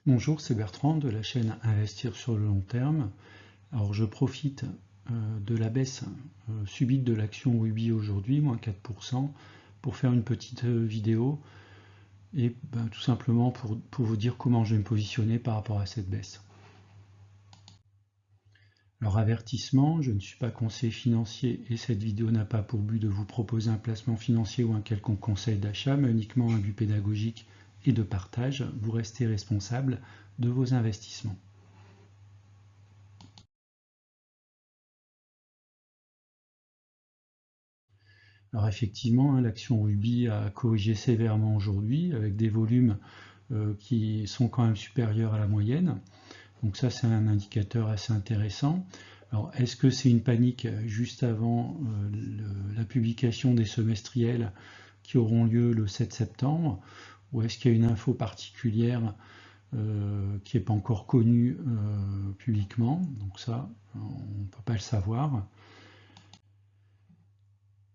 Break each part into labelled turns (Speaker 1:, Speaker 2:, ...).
Speaker 1: Bonjour, c'est Bertrand de la chaîne Investir sur le long terme. Alors je profite de la baisse subite de l'action Ruby aujourd'hui, moins 4%, pour faire une petite vidéo et tout simplement pour vous dire comment je vais me positionner par rapport à cette baisse. Alors avertissement, je ne suis pas conseiller financier et cette vidéo n'a pas pour but de vous proposer un placement financier ou un quelconque conseil d'achat, mais uniquement un but pédagogique et de partage. Vous restez responsable de vos investissements. Alors effectivement, l'action Ruby a corrigé sévèrement aujourd'hui avec des volumes qui sont quand même supérieurs à la moyenne. Donc ça, c'est un indicateur assez intéressant. Alors, est-ce que c'est une panique juste avant la publication des semestriels qui auront lieu le 7 septembre, ou est-ce qu'il y a une info particulière qui n'est pas encore connue publiquement? Donc ça, on ne peut pas le savoir.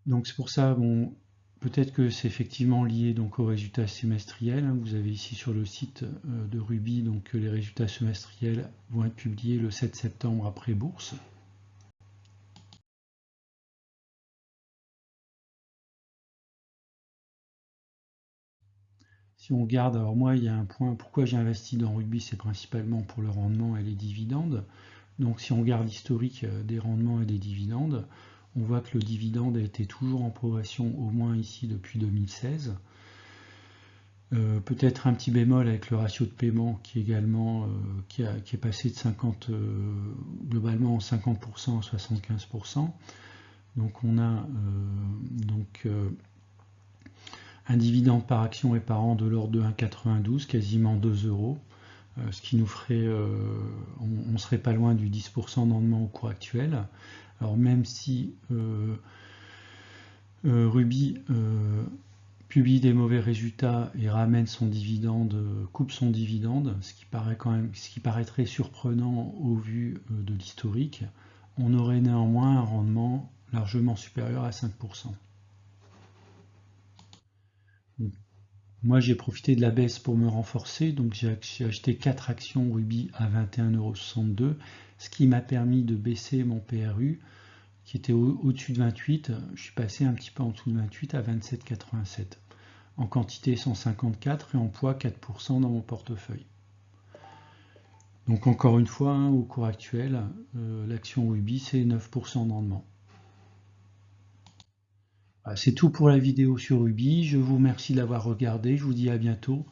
Speaker 1: Donc c'est pour ça, bon, peut-être que c'est effectivement lié donc aux résultats semestriels. Vous avez ici sur le site de Ruby donc les résultats semestriels vont être publiés le 7 septembre après bourse. Si on regarde, alors moi il y a un point, pourquoi j'ai investi dans Ruby, c'est principalement pour le rendement et les dividendes. Donc si on regarde l'historique des rendements et des dividendes, on voit que le dividende a été toujours en progression au moins ici depuis 2016. Peut-être un petit bémol avec le ratio de paiement qui est également qui est passé de 50 globalement 50% à 75%. Donc on a un dividende par action et par an de l'ordre de 1,92, quasiment 2 euros, ce qui nous ferait, on serait pas loin du 10% de rendement au cours actuel. Alors même si Ruby publie des mauvais résultats et ramène son dividende, coupe son dividende, ce qui paraîtrait surprenant au vu de l'historique, on aurait néanmoins un rendement largement supérieur à 5%. Moi j'ai profité de la baisse pour me renforcer, donc j'ai acheté 4 actions Ruby à 21,62 €, ce qui m'a permis de baisser mon PRU qui était au-dessus de 28, je suis passé un petit peu en dessous de 28 à 27,87. En quantité 154 et en poids 4% dans mon portefeuille. Donc encore une fois, au cours actuel, l'action Ruby c'est 9% de rendement. Voilà, c'est tout pour la vidéo sur Ruby, je vous remercie d'avoir regardé, je vous dis à bientôt